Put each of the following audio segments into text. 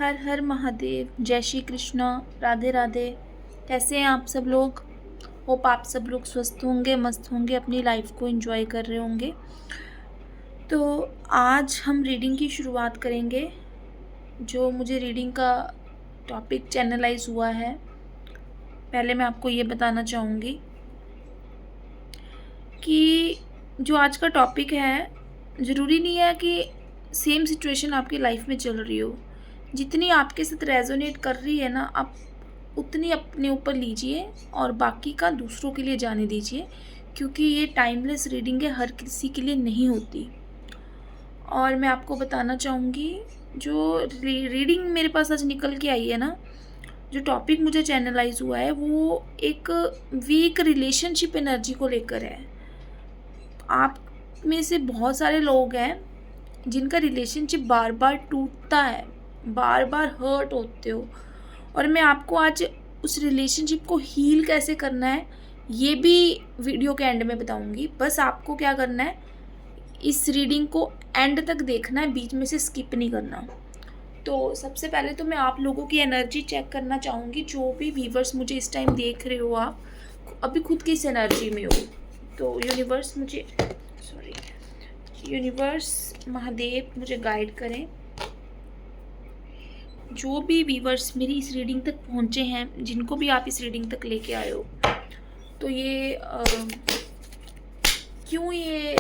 हर हर महादेव, जय श्री कृष्णा, राधे राधे। कैसे हैं आप सब लोग? होप आप सब लोग स्वस्थ होंगे, मस्त होंगे, अपनी लाइफ को एंजॉय कर रहे होंगे। तो आज हम रीडिंग की शुरुआत करेंगे। जो मुझे रीडिंग का टॉपिक चैनलाइज हुआ है, पहले मैं आपको ये बताना चाहूँगी कि जो आज का टॉपिक है, ज़रूरी नहीं है कि सेम सिचुएशन आपकी लाइफ में चल रही हो। जितनी आपके साथ रेजोनेट कर रही है ना, आप उतनी अपने ऊपर लीजिए और बाकी का दूसरों के लिए जाने दीजिए, क्योंकि ये टाइमलेस रीडिंग है, हर किसी के लिए नहीं होती। और मैं आपको बताना चाहूँगी, जो रीडिंग मेरे पास आज निकल के आई है ना, जो टॉपिक मुझे चैनलाइज हुआ है वो एक वीक रिलेशनशिप एनर्जी को लेकर है। आप में से बहुत सारे लोग हैं जिनका रिलेशनशिप बार बार टूटता है, बार बार हर्ट होते हो, और मैं आपको आज उस रिलेशनशिप को हील कैसे करना है ये भी वीडियो के एंड में बताऊंगी। बस आपको क्या करना है, इस रीडिंग को एंड तक देखना है, बीच में से स्किप नहीं करना। तो सबसे पहले तो मैं आप लोगों की एनर्जी चेक करना चाहूँगी। जो भी व्यूवर्स मुझे इस टाइम देख रहे हो, आप अभी खुद किस एनर्जी में हो। तो यूनिवर्स महादेव मुझे गाइड करें। जो भी व्यूवर्स मेरी इस रीडिंग तक पहुँचे हैं, जिनको भी आप इस रीडिंग तक लेके आए हो, तो ये क्यों ये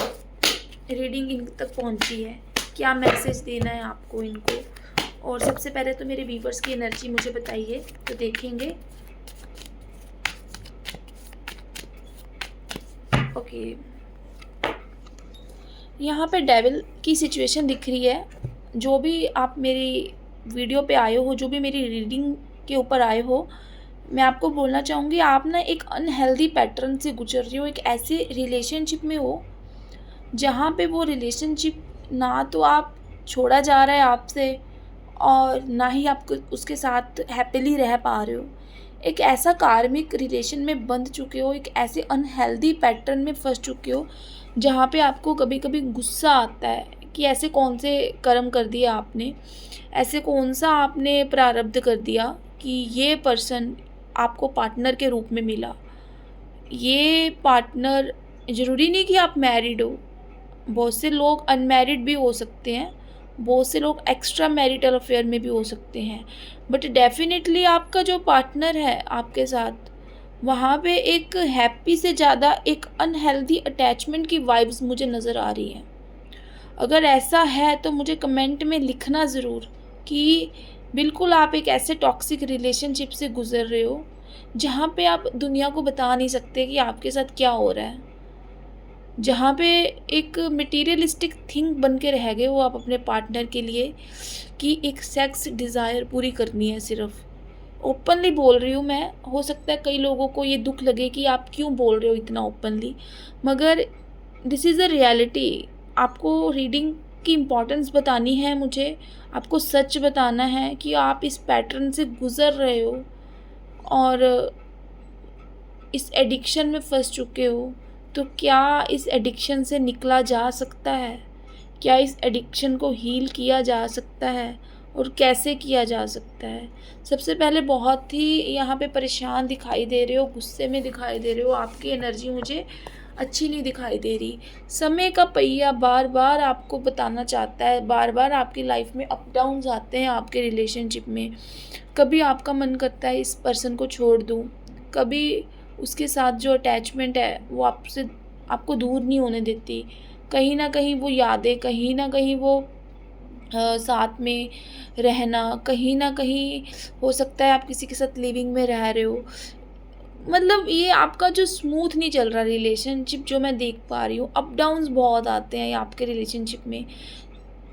रीडिंग इन तक पहुँची है, क्या मैसेज देना है आपको इनको। और सबसे पहले तो मेरे व्यूवर्स की एनर्जी मुझे बताइए, तो देखेंगे। ओके, यहाँ पे डेविल की सिचुएशन दिख रही है। जो भी आप मेरी वीडियो पे आए हो, जो भी मेरी रीडिंग के ऊपर आए हो, मैं आपको बोलना चाहूँगी, आप ना एक अनहेल्दी पैटर्न से गुजर रही हो। एक ऐसे रिलेशनशिप में हो जहाँ पे वो रिलेशनशिप ना तो आप छोड़ा जा रहा है आपसे, और ना ही आप उसके साथ हैप्पीली रह पा रहे हो। एक ऐसा कार्मिक रिलेशन में बंध चुके हो, एक ऐसे अनहेल्दी पैटर्न में फंस चुके हो जहाँ पे आपको कभी कभी गुस्सा आता है कि ऐसे कौन से कर्म कर दिए आपने, ऐसे कौन सा आपने प्रारब्ध कर दिया कि ये पर्सन आपको पार्टनर के रूप में मिला। ये पार्टनर ज़रूरी नहीं कि आप मैरिड हो, बहुत से लोग अनमैरिड भी हो सकते हैं, बहुत से लोग एक्स्ट्रा मैरिटल अफेयर में भी हो सकते हैं, बट डेफिनेटली आपका जो पार्टनर है आपके साथ, वहाँ पे एक हैप्पी से ज़्यादा एक अनहेल्दी अटैचमेंट की वाइब्स मुझे नज़र आ रही हैं। अगर ऐसा है तो मुझे कमेंट में लिखना ज़रूर कि बिल्कुल आप एक ऐसे टॉक्सिक रिलेशनशिप से गुज़र रहे हो जहाँ पे आप दुनिया को बता नहीं सकते कि आपके साथ क्या हो रहा है, जहाँ पे एक मटीरियलिस्टिक थिंग बन के रह गए हो आप अपने पार्टनर के लिए, कि एक सेक्स डिज़ायर पूरी करनी है सिर्फ। ओपनली बोल रही हूँ मैं, हो सकता है कई लोगों को ये दुख लगे कि आप क्यों बोल रहे हो इतना ओपनली, मगर दिस इज़ अ रियलिटी। आपको रीडिंग की इम्पोर्टेंस बतानी है मुझे, आपको सच बताना है कि आप इस पैटर्न से गुज़र रहे हो और इस एडिक्शन में फंस चुके हो। तो क्या इस एडिक्शन से निकला जा सकता है? क्या इस एडिक्शन को हील किया जा सकता है, और कैसे किया जा सकता है? सबसे पहले बहुत ही यहाँ पे परेशान दिखाई दे रहे हो, गुस्से में दिखाई दे रहे हो, आपकी एनर्जी मुझे अच्छी नहीं दिखाई दे रही। समय का पहिया बार बार आपको बताना चाहता है, बार बार आपकी लाइफ में अप डाउन्स आते हैं आपके रिलेशनशिप में। कभी आपका मन करता है इस पर्सन को छोड़ दूँ, कभी उसके साथ जो अटैचमेंट है वो आपको दूर नहीं होने देती। कहीं ना कहीं वो यादें, कहीं ना कहीं वो साथ में रहना, कहीं ना कहीं हो सकता है आप किसी के साथ लिविंग में रह रहे हो। मतलब ये आपका जो स्मूथ नहीं चल रहा रिलेशनशिप, जो मैं देख पा रही हूँ, अप डाउन्स बहुत आते हैं आपके रिलेशनशिप में।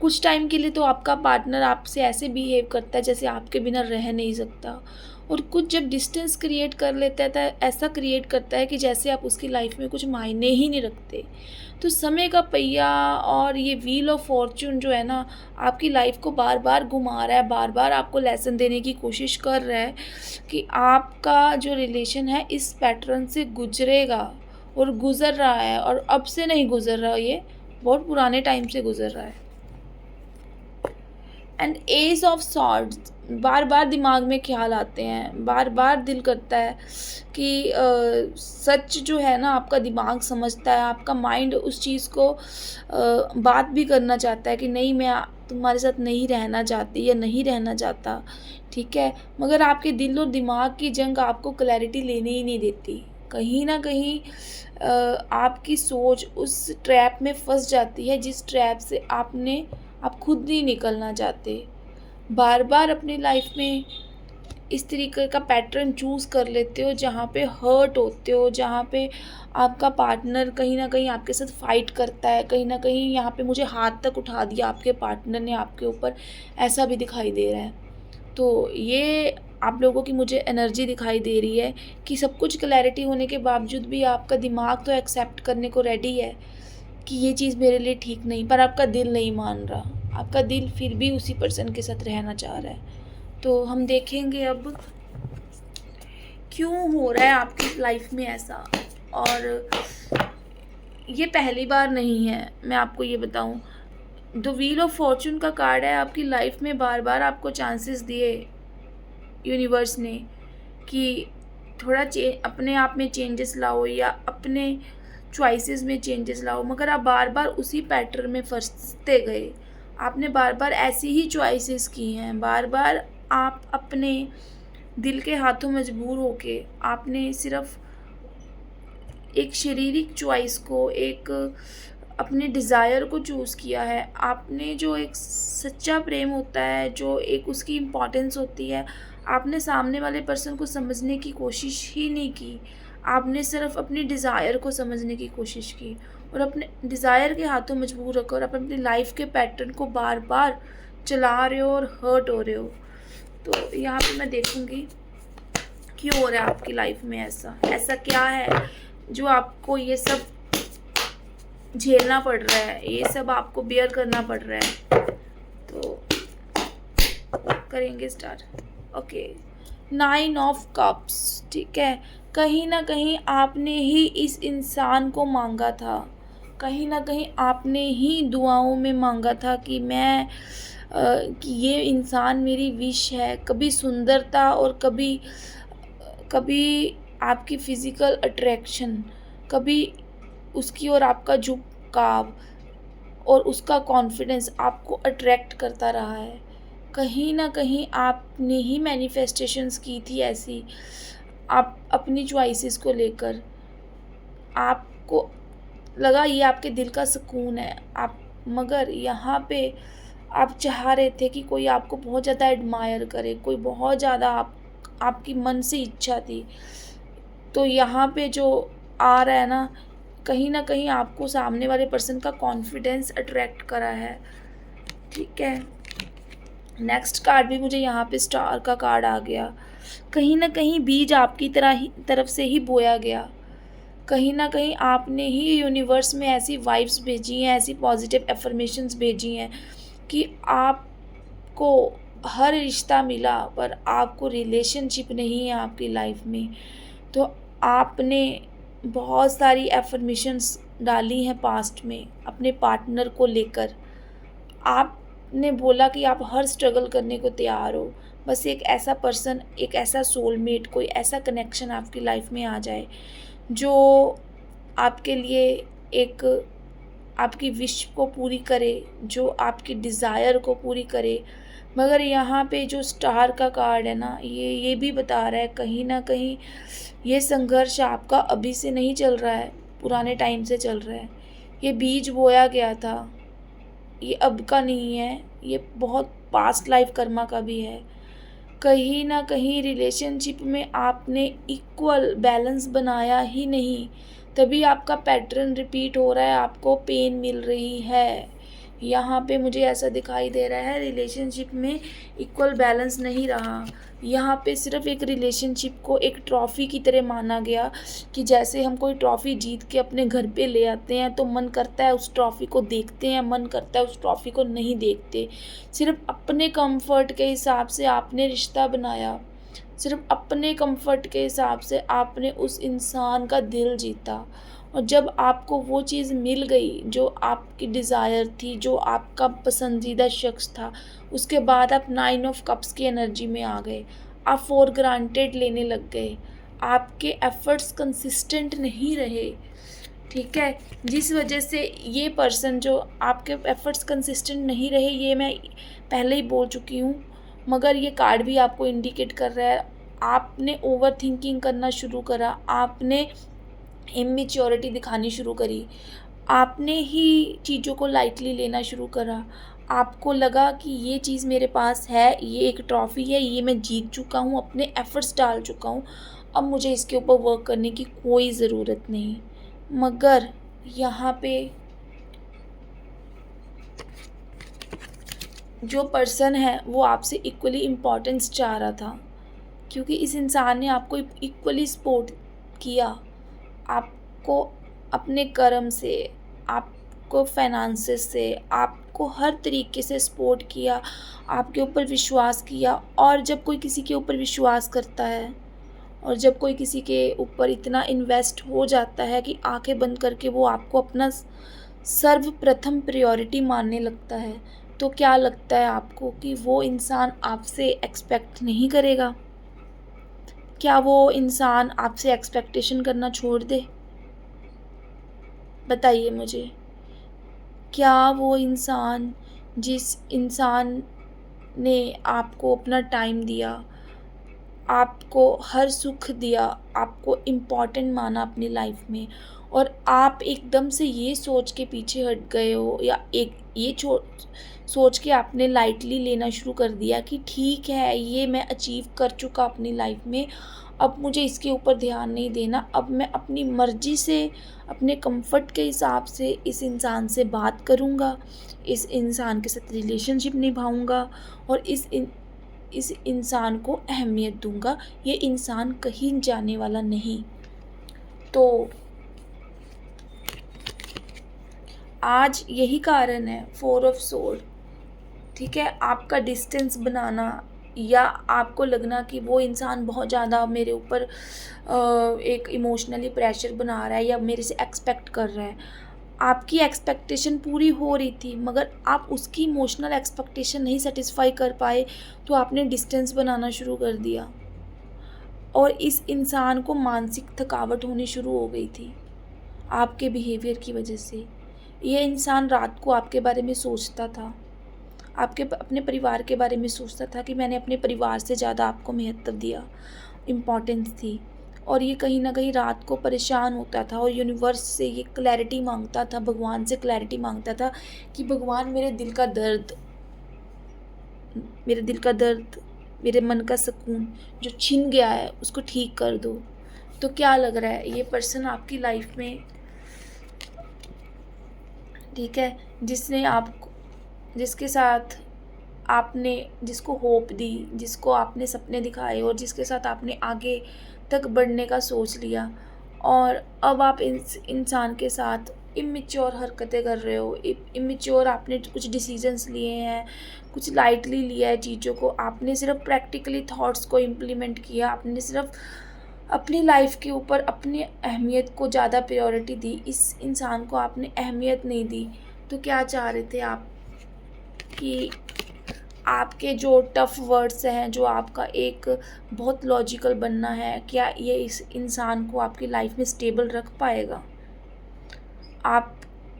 कुछ टाइम के लिए तो आपका पार्टनर आपसे ऐसे बिहेव करता है जैसे आपके बिना रह नहीं सकता, और कुछ जब डिस्टेंस क्रिएट कर लेता है तो ऐसा क्रिएट करता है कि जैसे आप उसकी लाइफ में कुछ मायने ही नहीं रखते। तो समय का पहिया और ये व्हील ऑफ फॉर्च्यून जो है ना, आपकी लाइफ को बार बार घुमा रहा है, बार बार आपको लेसन देने की कोशिश कर रहा है कि आपका जो रिलेशन है इस पैटर्न से गुजरेगा, और गुज़र रहा है, और अब से नहीं गुज़र रहा, ये बहुत पुराने टाइम से गुज़र रहा है। एंड एस ऑफ सॉर्ड्स, बार बार दिमाग में ख्याल आते हैं, बार बार दिल करता है कि सच जो है ना आपका दिमाग समझता है, आपका माइंड उस चीज़ को बात भी करना चाहता है कि नहीं, मैं तुम्हारे साथ नहीं रहना चाहती या नहीं रहना चाहता, ठीक है, मगर आपके दिल और दिमाग की जंग आपको क्लैरिटी लेने ही नहीं देती। कहीं ना कहीं आपकी सोच उस ट्रैप में फंस जाती है जिस ट्रैप से आप खुद नहीं निकलना चाहते। बार बार अपनी लाइफ में इस तरीके का पैटर्न चूज़ कर लेते हो जहाँ पे हर्ट होते हो, जहाँ पे आपका पार्टनर कहीं न कहीं आपके साथ फ़ाइट करता है, कहीं न कहीं यहाँ पे मुझे हाथ तक उठा दिया आपके पार्टनर ने आपके ऊपर, ऐसा भी दिखाई दे रहा है। तो ये आप लोगों की मुझे एनर्जी दिखाई दे रही है कि सब कुछ क्लैरिटी होने के बावजूद भी आपका दिमाग तो एक्सेप्ट करने को रेडी है कि ये चीज़ मेरे लिए ठीक नहीं, पर आपका दिल नहीं मान रहा। आपका दिल फिर भी उसी पर्सन के साथ रहना चाह रहा है। तो हम देखेंगे अब क्यों हो रहा है आपकी लाइफ में ऐसा। और ये पहली बार नहीं है, मैं आपको ये बताऊं। द व्हील ऑफ फॉर्चून का कार्ड है। आपकी लाइफ में बार बार आपको चांसेस दिए यूनिवर्स ने कि थोड़ा अपने आप में चेंजेस लाओ या अपने चॉइसेस में चेंजेस लाओ, मगर आप बार बार उसी पैटर्न में फंसते गए। आपने बार बार ऐसी ही चॉइसेस की हैं, बार बार आप अपने दिल के हाथों मजबूर होके आपने सिर्फ एक शारीरिक चॉइस को, एक अपने डिज़ायर को चूज़ किया है। आपने जो एक सच्चा प्रेम होता है, जो एक उसकी इम्पोर्टेंस होती है, आपने सामने वाले पर्सन को समझने की कोशिश ही नहीं की। आपने सिर्फ अपनी डिज़ायर को समझने की कोशिश की और अपने डिज़ायर के हाथों मजबूर होकर आप अपनी लाइफ के पैटर्न को बार बार चला रहे हो और हर्ट हो रहे हो। तो यहाँ पे मैं देखूँगी क्यों हो रहा है आपकी लाइफ में ऐसा। ऐसा क्या है जो आपको ये सब झेलना पड़ रहा है, ये सब आपको बेयर करना पड़ रहा है। तो करेंगे स्टार्ट। ओके, 9 ऑफ कप्स, ठीक है। कहीं ना कहीं आपने ही इस इंसान को मांगा था, कहीं ना कहीं आपने ही दुआओं में मांगा था कि मैं कि ये इंसान मेरी विश है। कभी सुंदरता और कभी कभी आपकी फ़िज़िकल अट्रैक्शन, कभी उसकी और आपका झुकाव और उसका कॉन्फिडेंस आपको अट्रैक्ट करता रहा है। कहीं ना कहीं आपने ही मैनिफेस्टेशंस की थी ऐसी, आप अपनी चॉइसेस को लेकर आपको लगा ये आपके दिल का सुकून है आप, मगर यहाँ पे आप चाह रहे थे कि कोई आपको बहुत ज़्यादा एडमायर करे, कोई बहुत ज़्यादा आपकी मन से इच्छा थी। तो यहाँ पे जो आ रहा है ना कहीं आपको सामने वाले पर्सन का कॉन्फिडेंस अट्रैक्ट करा है, ठीक है। नेक्स्ट कार्ड भी मुझे यहाँ पे स्टार का कार्ड आ गया। कहीं ना कहीं बीज आपकी तरफ से ही बोया गया। कहीं ना कहीं आपने ही यूनिवर्स में ऐसी वाइब्स भेजी हैं, ऐसी पॉजिटिव एफर्मेशंस भेजी हैं कि आपको हर रिश्ता मिला पर आपको रिलेशनशिप नहीं है आपकी लाइफ में। तो आपने बहुत सारी एफर्मेशंस डाली हैं पास्ट में अपने पार्टनर को लेकर। आपने बोला कि आप हर स्ट्रगल करने को तैयार हो, बस एक ऐसा पर्सन, एक ऐसा सोलमेट, कोई ऐसा कनेक्शन आपकी लाइफ में आ जाए जो आपके लिए एक आपकी विश को पूरी करे, जो आपकी डिज़ायर को पूरी करे। मगर यहाँ पे जो स्टार का कार्ड है ना, ये भी बता रहा है कहीं ना कहीं ये संघर्ष आपका अभी से नहीं चल रहा है, पुराने टाइम से चल रहा है। ये बीज बोया गया था, ये अब का नहीं है, ये बहुत पास्ट लाइफ कर्मा का भी है। कहीं ना कहीं रिलेशनशिप में आपने इक्वल बैलेंस बनाया ही नहीं, तभी आपका पैटर्न रिपीट हो रहा है, आपको पेन मिल रही है। यहाँ पे मुझे ऐसा दिखाई दे रहा है रिलेशनशिप में इक्वल बैलेंस नहीं रहा। यहाँ पे सिर्फ एक रिलेशनशिप को एक ट्रॉफ़ी की तरह माना गया कि जैसे हम कोई ट्रॉफ़ी जीत के अपने घर पे ले आते हैं तो मन करता है उस ट्रॉफ़ी को देखते हैं, मन करता है उस ट्रॉफ़ी को नहीं देखते। सिर्फ अपने कंफर्ट के हिसाब से आपने रिश्ता बनाया, सिर्फ अपने कंफर्ट के हिसाब से आपने उस इंसान का दिल जीता और जब आपको वो चीज़ मिल गई जो आपकी डिज़ायर थी, जो आपका पसंदीदा शख्स था, उसके बाद आप 9 ऑफ कप्स की एनर्जी में आ गए। आप फॉर ग्रांटेड लेने लग गए। आपके एफ़र्ट्स कंसिस्टेंट नहीं रहे, ठीक है? जिस वजह से ये पर्सन जो आपके एफ़र्ट्स कंसिस्टेंट नहीं रहे, ये मैं पहले ही बोल चुकी हूँ, मगर ये कार्ड भी आपको इंडिकेट कर रहा है, आपने ओवरथिंकिंग करना शुरू करा, आपने इमैच्योरिटी दिखानी शुरू करी, आपने ही चीज़ों को लाइटली लेना शुरू करा। आपको लगा कि ये चीज़ मेरे पास है, ये एक ट्रॉफ़ी है, ये मैं जीत चुका हूँ, अपने एफ़र्ट्स डाल चुका हूँ, अब मुझे इसके ऊपर वर्क करने की कोई ज़रूरत नहीं। मगर यहाँ पे जो पर्सन है वो आपसे इक्वली इम्पोर्टेंस चाह रहा था, क्योंकि इस इंसान ने आपको इक्वली सपोर्ट किया। आपको अपने कर्म से, आपको फाइनेंसेस से, आपको हर तरीके से सपोर्ट किया, आपके ऊपर विश्वास किया। और जब कोई किसी के ऊपर विश्वास करता है और जब कोई किसी के ऊपर इतना इन्वेस्ट हो जाता है कि आंखें बंद करके वो आपको अपना सर्वप्रथम प्रायोरिटी मानने लगता है, तो क्या लगता है आपको कि वो इंसान आपसे एक्सपेक्ट नहीं करेगा? क्या वो इंसान आपसे एक्सपेक्टेशन करना छोड़ दे? बताइए मुझे। क्या वो इंसान, जिस इंसान ने आपको अपना टाइम दिया, आपको हर सुख दिया, आपको इम्पोर्टेंट माना अपनी लाइफ में, और आप एकदम से ये सोच के पीछे हट गए हो, या एक ये सोच के आपने लाइटली लेना शुरू कर दिया कि ठीक है, ये मैं अचीव कर चुका अपनी लाइफ में, अब मुझे इसके ऊपर ध्यान नहीं देना, अब मैं अपनी मर्ज़ी से, अपने कंफर्ट के हिसाब से इस इंसान से बात करूँगा, इस इंसान के साथ रिलेशनशिप निभाऊँगा, और इस इंसान को अहमियत दूँगा, ये इंसान कहीं जाने वाला नहीं। तो आज यही कारण है 4 ऑफ सोर्ड, ठीक है? आपका डिस्टेंस बनाना, या आपको लगना कि वो इंसान बहुत ज़्यादा मेरे ऊपर एक इमोशनली प्रेशर बना रहा है या मेरे से एक्सपेक्ट कर रहा है। आपकी एक्सपेक्टेशन पूरी हो रही थी, मगर आप उसकी इमोशनल एक्सपेक्टेशन नहीं सेटिस्फाई कर पाए, तो आपने डिस्टेंस बनाना शुरू कर दिया, और इस इंसान को मानसिक थकावट होनी शुरू हो गई थी आपके बिहेवियर की वजह से। ये इंसान रात को आपके बारे में सोचता था, आपके अपने परिवार के बारे में सोचता था कि मैंने अपने परिवार से ज़्यादा आपको महत्व दिया, इम्पोर्टेंस थी, और ये कहीं न कहीं रात को परेशान होता था और यूनिवर्स से ये क्लैरिटी माँगता था, भगवान से क्लैरिटी माँगता था कि भगवान मेरे दिल का दर्द, मेरे मन का सुकून जो छिन गया है उसको ठीक कर दो। तो क्या लग रहा है, ये पर्सन आपकी लाइफ में, ठीक है, जिसके साथ आपने, जिसको होप दी, जिसको आपने सपने दिखाए, और जिसके साथ आपने आगे तक बढ़ने का सोच लिया, और अब आप इस इंसान के साथ इमेच्योर हरकतें कर रहे हो। इमेच्योर आपने कुछ डिसीजंस लिए हैं, कुछ लाइटली लिया है चीज़ों को, आपने सिर्फ प्रैक्टिकली थॉट्स को इम्प्लीमेंट किया, आपने सिर्फ अपनी लाइफ के ऊपर अपनी अहमियत को ज़्यादा प्रायोरिटी दी, इस इंसान को आपने अहमियत नहीं दी। तो क्या चाह रहे थे आप कि आपके जो टफ़ वर्ड्स हैं, जो आपका एक बहुत लॉजिकल बनना है, क्या ये इस इंसान को आपकी लाइफ में स्टेबल रख पाएगा?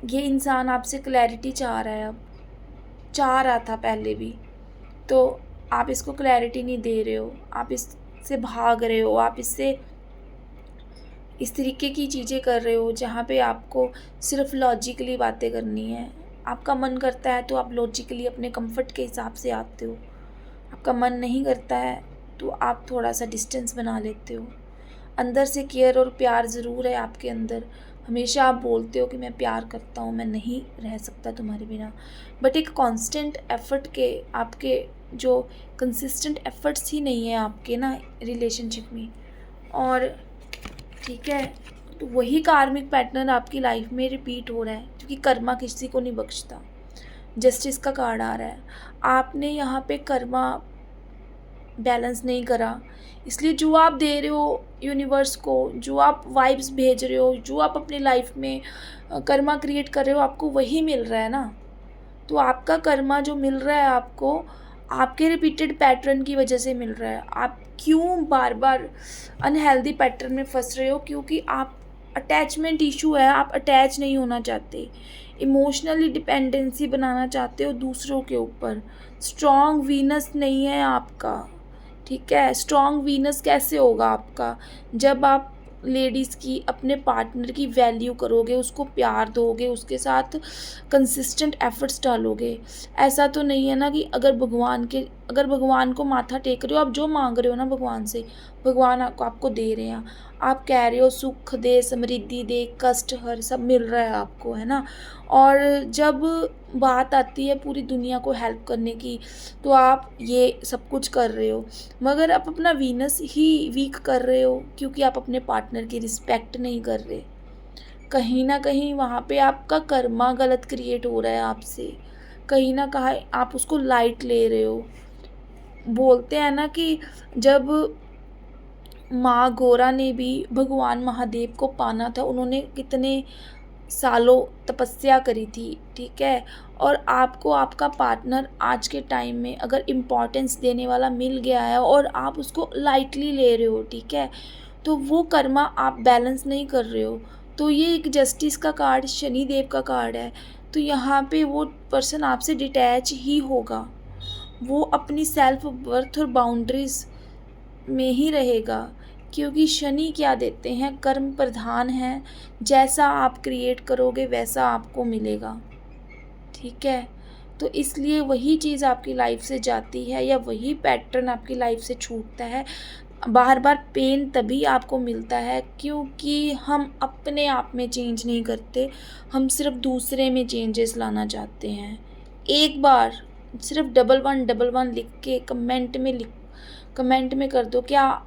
ये इंसान आपसे क्लैरिटी चाह रहा है, अब चाह रहा था पहले भी, तो आप इसको क्लैरिटी नहीं दे रहे हो, आप इससे भाग रहे हो, आप इससे इस तरीके की चीज़ें कर रहे हो जहाँ पे आपको सिर्फ लॉजिकली बातें करनी है। आपका मन करता है तो आप लॉजिकली अपने कंफर्ट के हिसाब से आते हो, आपका मन नहीं करता है तो आप थोड़ा सा डिस्टेंस बना लेते हो। अंदर से केयर और प्यार ज़रूर है आपके अंदर, हमेशा आप बोलते हो कि मैं प्यार करता हूँ, मैं नहीं रह सकता तुम्हारे बिना, बट एक कांस्टेंट एफ़र्ट के, आपके जो कंसिस्टेंट एफ़र्ट्स ही नहीं है आपके ना रिलेशनशिप में। और ठीक है, तो वही कार्मिक पैटर्न आपकी लाइफ में रिपीट हो रहा है, क्योंकि कर्मा किसी को नहीं बख्शता। जस्टिस का कार्ड आ रहा है, आपने यहाँ पे कर्मा बैलेंस नहीं करा। इसलिए जो आप दे रहे हो यूनिवर्स को, जो आप वाइब्स भेज रहे हो, जो आप अपनी लाइफ में कर्मा क्रिएट कर रहे हो, आपको वही मिल रहा है ना। तो आपका कर्मा जो मिल रहा है आपको, आपके रिपीटेड पैटर्न की वजह से मिल रहा है। आप क्यों बार बार अनहेल्दी पैटर्न में फंस रहे हो? क्योंकि आप अटैचमेंट इशू है, आप अटैच नहीं होना चाहते, इमोशनली डिपेंडेंसी बनाना चाहते हो दूसरों के ऊपर। स्ट्रॉन्ग वीनस नहीं है आपका, ठीक है। स्ट्रॉन्ग वीनस कैसे होगा आपका? जब आप लेडीज़ की, अपने पार्टनर की वैल्यू करोगे, उसको प्यार दोगे, उसके साथ कंसिस्टेंट एफर्ट्स डालोगे। ऐसा तो नहीं है ना कि अगर भगवान को माथा टेक रहे हो, आप जो मांग रहे हो ना भगवान से, भगवान आपको दे रहे हैं। आप कह रहे हो सुख दे, समृद्धि दे, कष्ट हर, सब मिल रहा है आपको, है ना। और जब बात आती है पूरी दुनिया को हेल्प करने की, तो आप ये सब कुछ कर रहे हो, मगर आप अपना वीनस ही वीक कर रहे हो, क्योंकि आप अपने पार्टनर की रिस्पेक्ट नहीं कर रहे। कहीं ना कहीं वहाँ पे आपका कर्मा गलत क्रिएट हो रहा है आपसे, कहीं ना कहीं आप उसको लाइट ले रहे हो। बोलते हैं ना कि जब माँ गौरा ने भी भगवान महादेव को पाना था, उन्होंने कितने सालों तपस्या करी थी, ठीक है। और आपको आपका पार्टनर आज के टाइम में अगर इम्पोर्टेंस देने वाला मिल गया है और आप उसको लाइटली ले रहे हो, ठीक है, तो वो कर्मा आप बैलेंस नहीं कर रहे हो। तो ये एक जस्टिस का कार्ड, शनि देव का कार्ड है। तो यहाँ पे वो पर्सन आपसे डिटैच ही होगा, वो अपनी सेल्फ वर्थ और बाउंड्रीज में ही रहेगा। क्योंकि शनि क्या देते हैं? कर्म प्रधान है, जैसा आप क्रिएट करोगे वैसा आपको मिलेगा, ठीक है। तो इसलिए वही चीज़ आपकी लाइफ से जाती है, या वही पैटर्न आपकी लाइफ से छूटता है। बार बार पेन तभी आपको मिलता है क्योंकि हम अपने आप में चेंज नहीं करते, हम सिर्फ दूसरे में चेंजेस लाना चाहते हैं। एक बार सिर्फ 1111 लिख के कमेंट में कर दो, क्या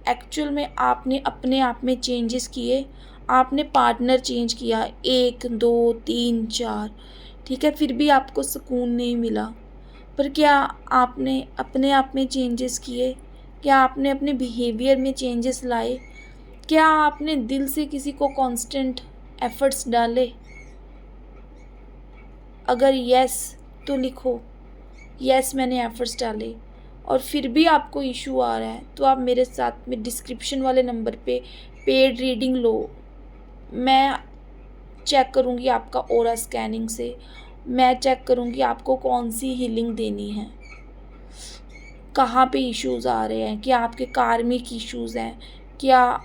एक्चुअल में आपने अपने आप में चेंजेस किए? आपने पार्टनर चेंज किया 1 2 3 4, ठीक है, फिर भी आपको सुकून नहीं मिला। पर क्या आपने अपने आप में चेंजेस किए? क्या आपने अपने बिहेवियर में चेंजेस लाए? क्या आपने दिल से किसी को कांस्टेंट एफर्ट्स डाले? अगर यस तो लिखो, यस मैंने एफर्ट्स डाले। और फिर भी आपको इशू आ रहा है तो आप मेरे साथ में डिस्क्रिप्शन वाले नंबर पे पेड रीडिंग लो। मैं चेक करूँगी आपका ऑरा स्कैनिंग से, मैं चेक करूँगी आपको कौन सी हीलिंग देनी है, कहाँ पे इश्यूज़ आ रहे हैं, क्या आपके कार्मिक इश्यूज़ हैं, क्या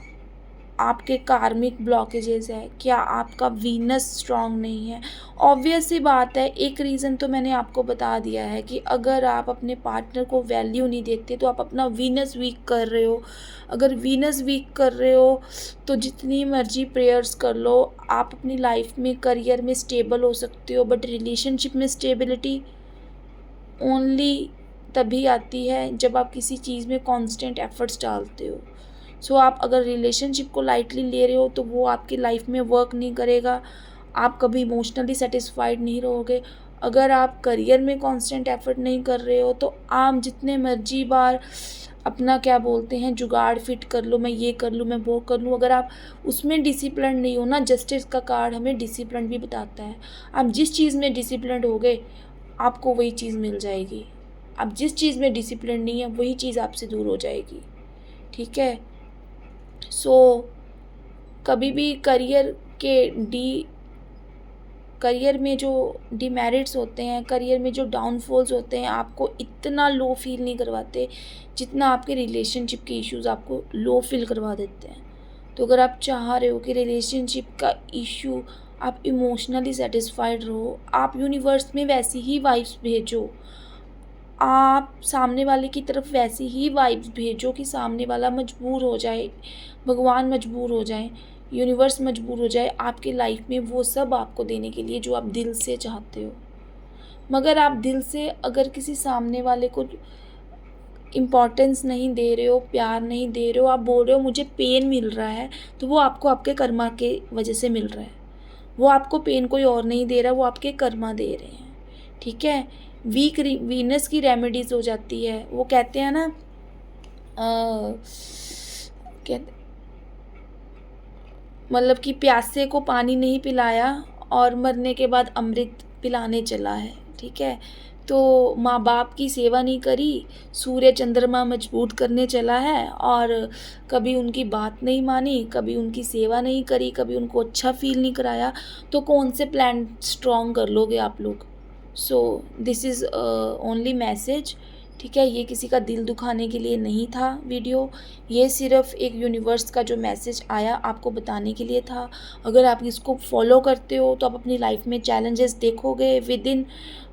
आपके कार्मिक ब्लॉकेजेस है, क्या आपका वीनस स्ट्रांग नहीं है। ऑब्वियस सी बात है, एक रीज़न तो मैंने आपको बता दिया है कि अगर आप अपने पार्टनर को वैल्यू नहीं देते तो आप अपना वीनस वीक कर रहे हो। अगर वीनस वीक कर रहे हो तो जितनी मर्जी प्रेयर्स कर लो, आप अपनी लाइफ में, करियर में स्टेबल हो सकते हो, बट रिलेशनशिप में स्टेबिलिटी ओनली तभी आती है जब आप किसी चीज़ में कांस्टेंट एफर्ट्स डालते हो। सो आप अगर रिलेशनशिप को लाइटली ले रहे हो तो वो आपकी लाइफ में वर्क नहीं करेगा, आप कभी इमोशनली सेटिस्फाइड नहीं रहोगे। अगर आप करियर में कांस्टेंट एफर्ट नहीं कर रहे हो तो आप जितने मर्जी बार अपना क्या बोलते हैं जुगाड़ फिट कर लो, मैं ये कर लूँ, मैं वो कर लूँ, अगर आप उसमें डिसिप्लिन नहीं हो ना, जस्टिस का कार्ड हमें डिसिप्लिन भी बताता है। आप जिस चीज़ में डिसिप्लिन होगे आपको वही चीज़ मिल जाएगी, आप जिस चीज़ में डिसिप्लिन नहीं है वही चीज़ आपसे दूर हो जाएगी, ठीक है। सो कभी भी करियर में जो डिमेरिट्स होते हैं, करियर में जो डाउनफॉल्स होते हैं, आपको इतना लो फील नहीं करवाते जितना आपके रिलेशनशिप के इश्यूज़ आपको लो फील करवा देते हैं। तो अगर आप चाह रहे हो कि रिलेशनशिप का इशू आप इमोशनली सेटिस्फाइड रहो, आप यूनिवर्स में वैसी ही वाइब्स भेजो, आप सामने वाले की तरफ वैसी ही वाइब्स भेजो कि सामने वाला मजबूर हो जाए, भगवान मजबूर हो जाए, यूनिवर्स मजबूर हो जाए आपकी लाइफ में वो सब आपको देने के लिए जो आप दिल से चाहते हो। मगर आप दिल से अगर किसी सामने वाले को इम्पोर्टेंस नहीं दे रहे हो, प्यार नहीं दे रहे हो, आप बोल रहे हो मुझे पेन मिल रहा है, तो वो आपको आपके कर्मा के वजह से मिल रहा है। वो आपको पेन कोई और नहीं दे रहा, वो आपके कर्मा दे रहे हैं, ठीक है। वीनस की रेमेडीज़ हो जाती है, वो कहते हैं ना कहते मतलब कि प्यासे को पानी नहीं पिलाया और मरने के बाद अमृत पिलाने चला है, ठीक है। तो माँ बाप की सेवा नहीं करी, सूर्य चंद्रमा मजबूत करने चला है और कभी उनकी बात नहीं मानी, कभी उनकी सेवा नहीं करी, कभी उनको अच्छा फील नहीं कराया, तो कौन से प्लान स्ट्रॉन्ग कर लोगे आप लोग। So this is only message, ठीक है। ये किसी का दिल दुखाने के लिए नहीं था वीडियो, ये सिर्फ एक यूनिवर्स का जो मैसेज आया आपको बताने के लिए था। अगर आप इसको फॉलो करते हो तो आप अपनी लाइफ में चैलेंजेस देखोगे विद इन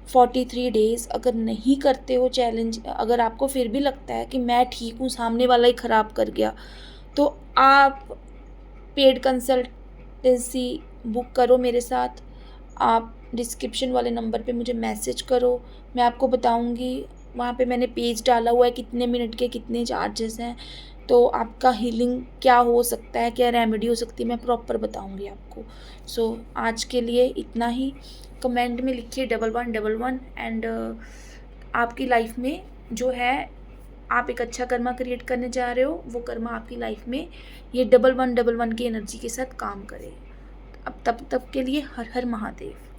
43 डेज़। अगर नहीं करते हो चैलेंज, अगर आपको फिर भी लगता है कि मैं ठीक हूँ, सामने वाला ही ख़राब कर गया, तो आप पेड कंसल्टेंसी बुक करो मेरे साथ। आप डिस्क्रिप्शन वाले नंबर पे मुझे मैसेज करो, मैं आपको बताऊंगी। वहाँ पे मैंने पेज डाला हुआ है कितने मिनट के कितने चार्जेस हैं, तो आपका हीलिंग क्या हो सकता है, क्या रेमेडी हो सकती है, मैं प्रॉपर बताऊंगी आपको। सो आज के लिए इतना ही। कमेंट में लिखिए 1111 एंड आपकी लाइफ में जो है आप एक अच्छा कर्मा क्रिएट करने जा रहे हो, वो कर्मा आपकी लाइफ में ये 1111 की एनर्जी के साथ काम करे। अब तब के लिए हर हर महादेव।